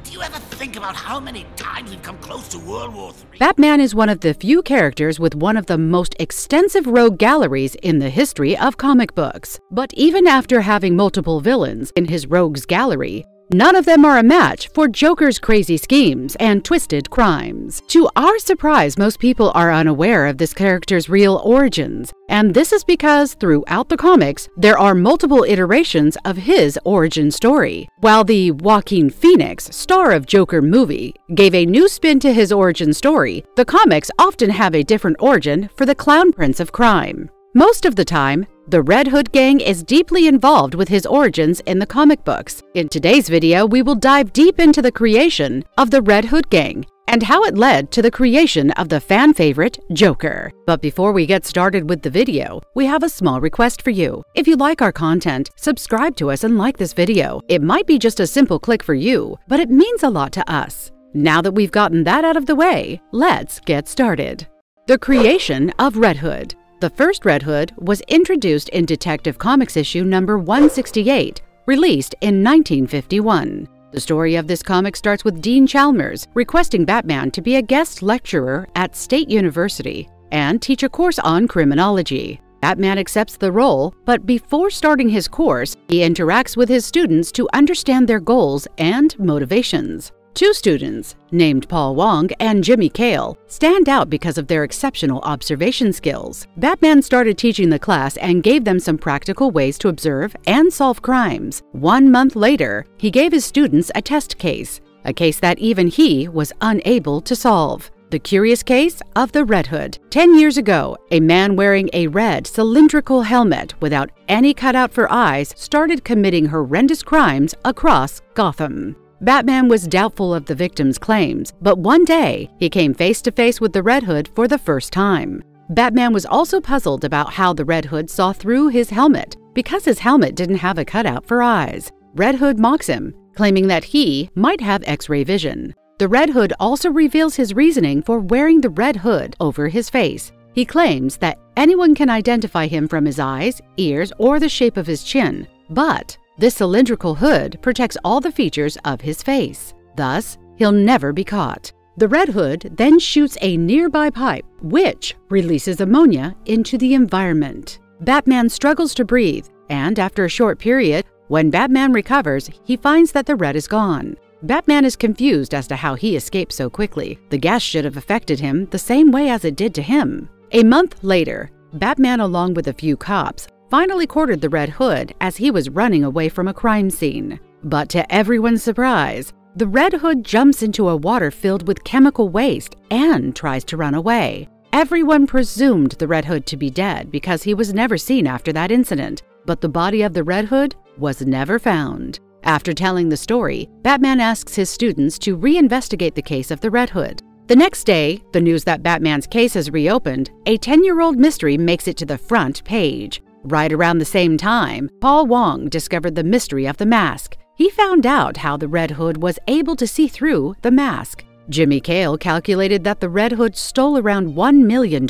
Do you ever think about how many times we've come close to World War III? Batman is one of the few characters with one of the most extensive rogue galleries in the history of comic books. But even after having multiple villains in his rogues gallery, none of them are a match for Joker's crazy schemes and twisted crimes. To our surprise, most people are unaware of this character's real origins, and this is because throughout the comics, there are multiple iterations of his origin story. While the Joaquin Phoenix, star of Joker movie, gave a new spin to his origin story, the comics often have a different origin for the Clown Prince of Crime. Most of the time, the Red Hood gang is deeply involved with his origins in the comic books. In today's video, we will dive deep into the creation of the Red Hood gang and how it led to the creation of the fan favorite Joker. But before we get started with the video, we have a small request for you. If you like our content, subscribe to us and like this video. It might be just a simple click for you, but it means a lot to us. Now that we've gotten that out of the way, let's get started. The creation of Red Hood. The first Red Hood was introduced in Detective Comics issue number 168, released in 1951. The story of this comic starts with Dean Chalmers requesting Batman to be a guest lecturer at State University and teach a course on criminology. Batman accepts the role, but before starting his course, he interacts with his students to understand their goals and motivations. Two students, named Paul Wong and Jimmy Cale, stand out because of their exceptional observation skills. Batman started teaching the class and gave them some practical ways to observe and solve crimes. 1 month later, he gave his students a test case, a case that even he was unable to solve. The curious case of the Red Hood. 10 years ago, a man wearing a red cylindrical helmet without any cutout for eyes started committing horrendous crimes across Gotham. Batman was doubtful of the victim's claims, but one day, he came face to face with the Red Hood for the first time. Batman was also puzzled about how the Red Hood saw through his helmet, because his helmet didn't have a cutout for eyes. Red Hood mocks him, claiming that he might have X-ray vision. The Red Hood also reveals his reasoning for wearing the red hood over his face. He claims that anyone can identify him from his eyes, ears, or the shape of his chin, but this cylindrical hood protects all the features of his face. Thus, he'll never be caught. The Red Hood then shoots a nearby pipe, which releases ammonia into the environment. Batman struggles to breathe, and after a short period, when Batman recovers, he finds that the red is gone. Batman is confused as to how he escaped so quickly. The gas should have affected him the same way as it did to him. A month later, Batman, along with a few cops, finally cornered the Red Hood as he was running away from a crime scene. But to everyone's surprise, the Red Hood jumps into a water filled with chemical waste and tries to run away. Everyone presumed the Red Hood to be dead because he was never seen after that incident, but the body of the Red Hood was never found. After telling the story, Batman asks his students to reinvestigate the case of the Red Hood. The next day, the news that Batman's case has reopened, a 10-year-old mystery makes it to the front page. Right around the same time, Paul Wong discovered the mystery of the mask. He found out how the Red Hood was able to see through the mask. Jimmy Cale calculated that the Red Hood stole around $1 million,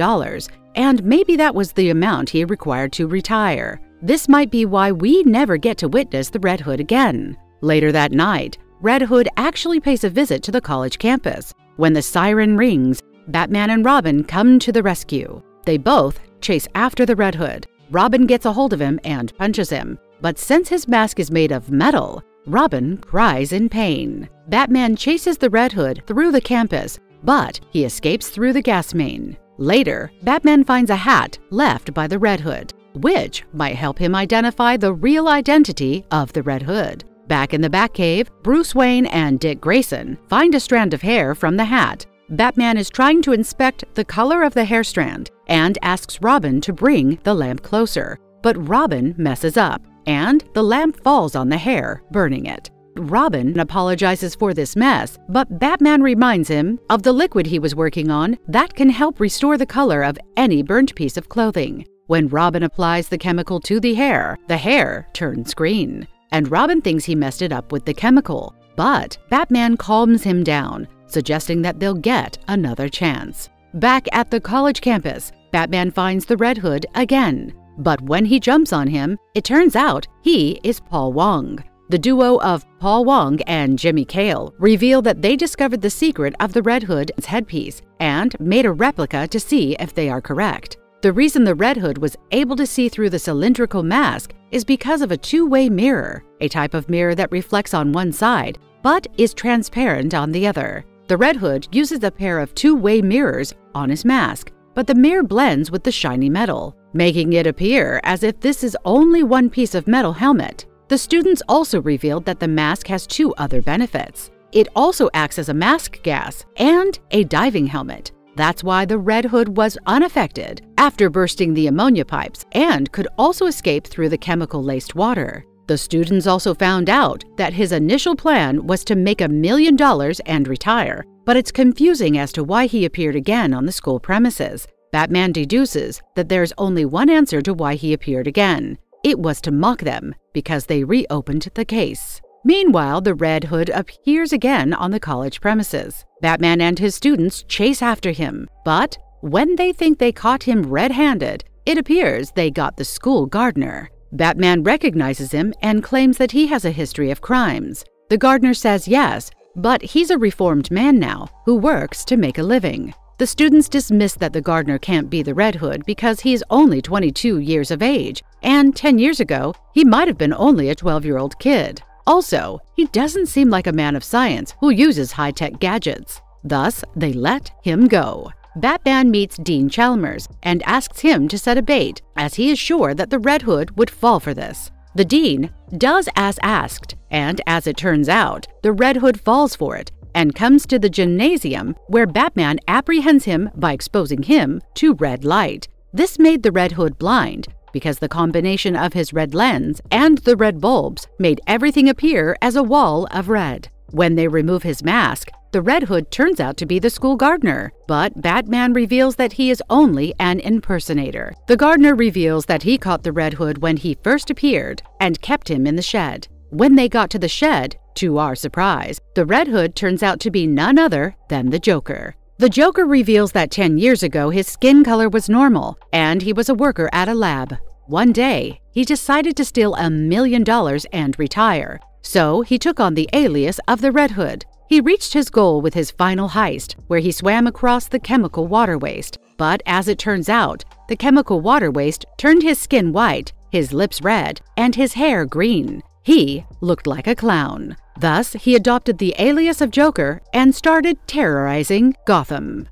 and maybe that was the amount he required to retire. This might be why we never get to witness the Red Hood again. Later that night, Red Hood actually pays a visit to the college campus. When the siren rings, Batman and Robin come to the rescue. They both chase after the Red Hood. Robin gets a hold of him and punches him, but since his mask is made of metal, Robin cries in pain. Batman chases the Red Hood through the campus, but he escapes through the gas main. Later, Batman finds a hat left by the Red Hood, which might help him identify the real identity of the Red Hood. Back in the Batcave, Bruce Wayne and Dick Grayson find a strand of hair from the hat. Batman is trying to inspect the color of the hair strand and asks Robin to bring the lamp closer. But Robin messes up, and the lamp falls on the hair, burning it. Robin apologizes for this mess, but Batman reminds him of the liquid he was working on that can help restore the color of any burnt piece of clothing. When Robin applies the chemical to the hair turns green, and Robin thinks he messed it up with the chemical. But Batman calms him down, suggesting that they'll get another chance. Back at the college campus, Batman finds the Red Hood again. But when he jumps on him, it turns out he is Paul Wong. The duo of Paul Wong and Jimmy Cale reveal that they discovered the secret of the Red Hood's headpiece and made a replica to see if they are correct. The reason the Red Hood was able to see through the cylindrical mask is because of a two-way mirror, a type of mirror that reflects on one side but is transparent on the other. The Red Hood uses a pair of two-way mirrors on his mask, but the mirror blends with the shiny metal, making it appear as if this is only one piece of metal helmet. The students also revealed that the mask has two other benefits. It also acts as a mask gas and a diving helmet. That's why the Red Hood was unaffected after bursting the ammonia pipes and could also escape through the chemical-laced water. The students also found out that his initial plan was to make $1 million and retire, but it's confusing as to why he appeared again on the school premises. Batman deduces that there's only one answer to why he appeared again. It was to mock them because they reopened the case. Meanwhile, the Red Hood appears again on the college premises. Batman and his students chase after him, but when they think they caught him red-handed, it appears they got the school gardener. Batman recognizes him and claims that he has a history of crimes. The gardener says yes, but he's a reformed man now who works to make a living. The students dismiss that the gardener can't be the Red Hood because he's only 22 years of age, and 10 years ago, he might have been only a 12-year-old kid. Also, he doesn't seem like a man of science who uses high-tech gadgets. Thus, they let him go. Batman meets Dean Chalmers and asks him to set a bait, as he is sure that the Red Hood would fall for this. The Dean does as asked, and as it turns out, the Red Hood falls for it and comes to the gymnasium where Batman apprehends him by exposing him to red light. This made the Red Hood blind because the combination of his red lens and the red bulbs made everything appear as a wall of red. When they remove his mask, the Red Hood turns out to be the school gardener, but Batman reveals that he is only an impersonator. The gardener reveals that he caught the Red Hood when he first appeared and kept him in the shed. When they got to the shed, to our surprise, the Red Hood turns out to be none other than the Joker. The Joker reveals that 10 years ago his skin color was normal and he was a worker at a lab. One day, he decided to steal $1 million and retire, so he took on the alias of the Red Hood. He reached his goal with his final heist, where he swam across the chemical water waste. But as it turns out, the chemical water waste turned his skin white, his lips red, and his hair green. He looked like a clown. Thus, he adopted the alias of Joker and started terrorizing Gotham.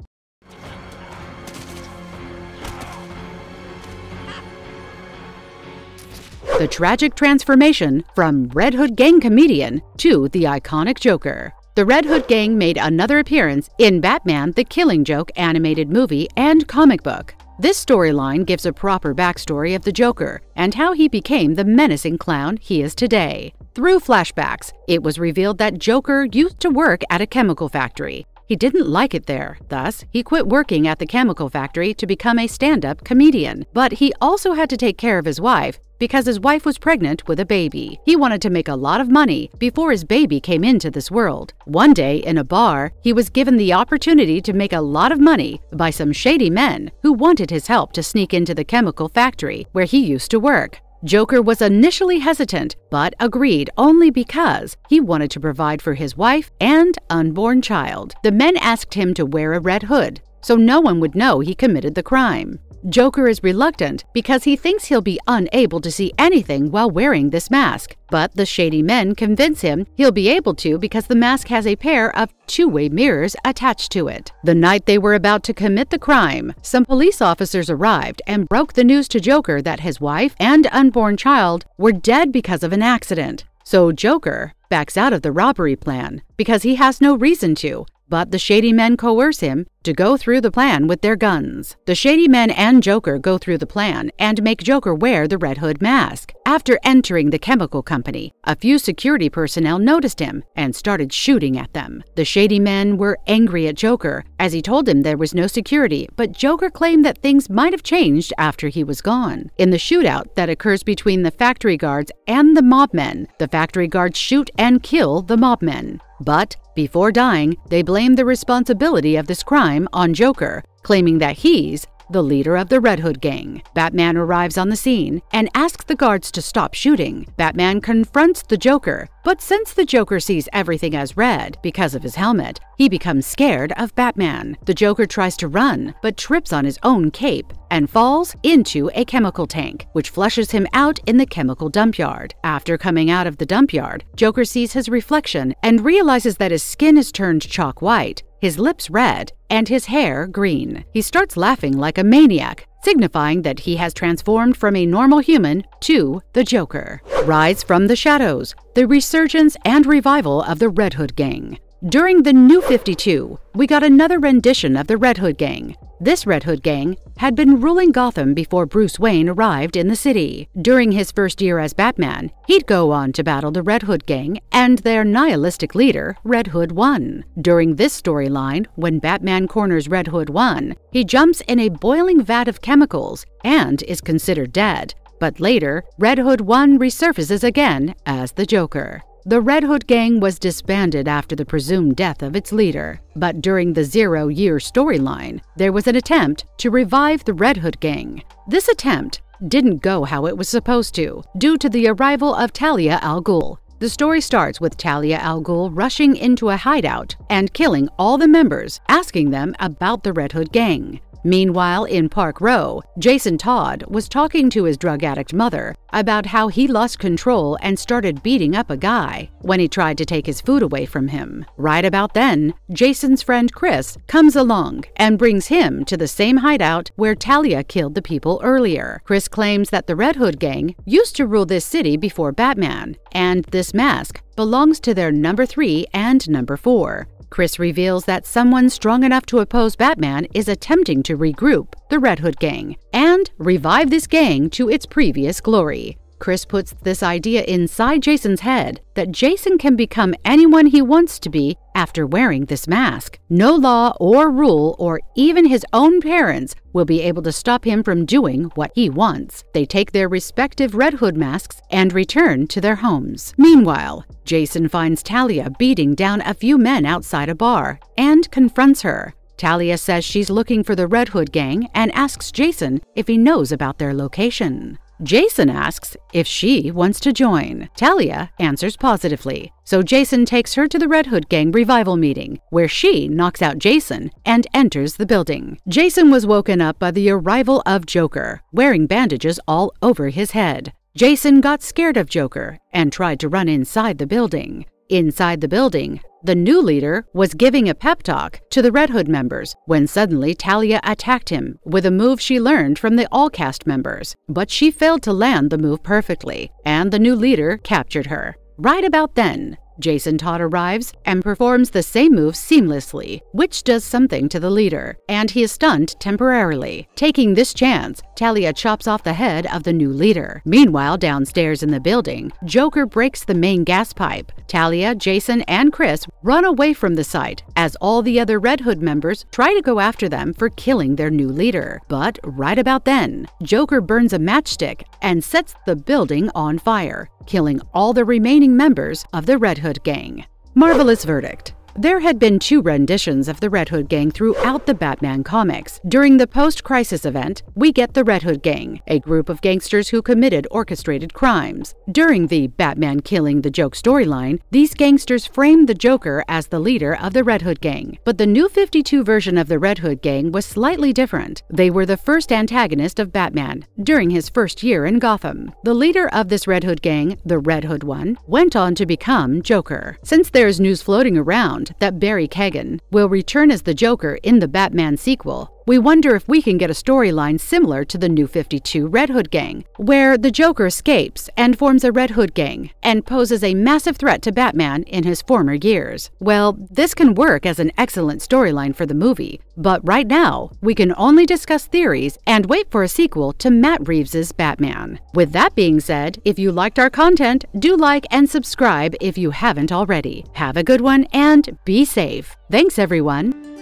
The tragic transformation from Red Hood gang comedian to the iconic Joker. The Red Hood gang made another appearance in Batman the Killing Joke animated movie and comic book. This storyline gives a proper backstory of the Joker and how he became the menacing clown he is today. Through flashbacks, it was revealed that Joker used to work at a chemical factory. He didn't like it there, thus he quit working at the chemical factory to become a stand-up comedian. But he also had to take care of his wife because his wife was pregnant with a baby. He wanted to make a lot of money before his baby came into this world. One day in a bar, he was given the opportunity to make a lot of money by some shady men who wanted his help to sneak into the chemical factory where he used to work. Joker was initially hesitant, but agreed only because he wanted to provide for his wife and unborn child. The men asked him to wear a red hood, so no one would know he committed the crime. Joker is reluctant because he thinks he'll be unable to see anything while wearing this mask. But the shady men convince him he'll be able to because the mask has a pair of two-way mirrors attached to it. The night they were about to commit the crime, some police officers arrived and broke the news to Joker that his wife and unborn child were dead because of an accident. So Joker backs out of the robbery plan because he has no reason to. But the shady men coerce him to go through the plan with their guns. The shady men and Joker go through the plan and make Joker wear the Red Hood mask. After entering the chemical company, a few security personnel noticed him and started shooting at them. The shady men were angry at Joker as he told them there was no security, but Joker claimed that things might have changed after he was gone. In the shootout that occurs between the factory guards and the mob men, the factory guards shoot and kill the mob men. But before dying, they blame the responsibility of this crime on Joker, claiming that he's the leader of the Red Hood gang. Batman arrives on the scene and asks the guards to stop shooting. Batman confronts the Joker, but since the Joker sees everything as red because of his helmet, he becomes scared of Batman. The Joker tries to run, but trips on his own cape and falls into a chemical tank, which flushes him out in the chemical dump yard. After coming out of the dump yard, Joker sees his reflection and realizes that his skin is turned chalk white, his lips red, and his hair green. He starts laughing like a maniac, signifying that he has transformed from a normal human to the Joker. Rise from the Shadows, the resurgence and revival of the Red Hood gang. During the New 52, we got another rendition of the Red Hood gang. This Red Hood gang had been ruling Gotham before Bruce Wayne arrived in the city. During his first year as Batman, he'd go on to battle the Red Hood gang and their nihilistic leader, Red Hood 1. During this storyline, when Batman corners Red Hood 1, he jumps in a boiling vat of chemicals and is considered dead. But later, Red Hood 1 resurfaces again as the Joker. The Red Hood gang was disbanded after the presumed death of its leader, but during the 0-year storyline, there was an attempt to revive the Red Hood gang. This attempt didn't go how it was supposed to, due to the arrival of Talia al Ghul. The story starts with Talia al Ghul rushing into a hideout and killing all the members, asking them about the Red Hood gang. Meanwhile, in Park Row, Jason Todd was talking to his drug addict mother about how he lost control and started beating up a guy when he tried to take his food away from him. Right about then, Jason's friend Chris comes along and brings him to the same hideout where Talia killed the people earlier. Chris claims that the Red Hood gang used to rule this city before Batman, and this mask belongs to their number 3 and number 4. Chris reveals that someone strong enough to oppose Batman is attempting to regroup the Red Hood gang and revive this gang to its previous glory. Chris puts this idea inside Jason's head that Jason can become anyone he wants to be after wearing this mask. No law or rule or even his own parents will be able to stop him from doing what he wants. They take their respective Red Hood masks and return to their homes. Meanwhile, Jason finds Talia beating down a few men outside a bar and confronts her. Talia says she's looking for the Red Hood gang and asks Jason if he knows about their location. Jason asks if she wants to join. Talia answers positively, so Jason takes her to the Red Hood gang revival meeting, where she knocks out Jason and enters the building. Jason was woken up by the arrival of Joker, wearing bandages all over his head. Jason got scared of Joker and tried to run inside the building. Inside the building, the new leader was giving a pep talk to the Red Hood members when suddenly Talia attacked him with a move she learned from the All Cast members. But she failed to land the move perfectly, and the new leader captured her. Right about then, Jason Todd arrives and performs the same move seamlessly, which does something to the leader, and he is stunned temporarily. Taking this chance, Talia chops off the head of the new leader. Meanwhile, downstairs in the building, Joker breaks the main gas pipe. Talia, Jason, and Chris run away from the site as all the other Red Hood members try to go after them for killing their new leader. But right about then, Joker burns a matchstick and sets the building on fire, killing all the remaining members of the Red Hood gang. Marvelous verdict. There had been 2 renditions of the Red Hood gang throughout the Batman comics. During the post-crisis event, we get the Red Hood gang, a group of gangsters who committed orchestrated crimes. During the Batman Killing the Joke storyline, these gangsters framed the Joker as the leader of the Red Hood gang. But the New 52 version of the Red Hood gang was slightly different. They were the first antagonist of Batman during his first year in Gotham. The leader of this Red Hood gang, the Red Hood 1, went on to become Joker. Since there's news floating around that Barry Keoghan will return as the Joker in the Batman sequel, we wonder if we can get a storyline similar to the New 52 Red Hood gang, where the Joker escapes and forms a Red Hood gang and poses a massive threat to Batman in his former years. Well, this can work as an excellent storyline for the movie, but right now, we can only discuss theories and wait for a sequel to Matt Reeves' Batman. With that being said, if you liked our content, do like and subscribe if you haven't already. Have a good one and be safe. Thanks, everyone.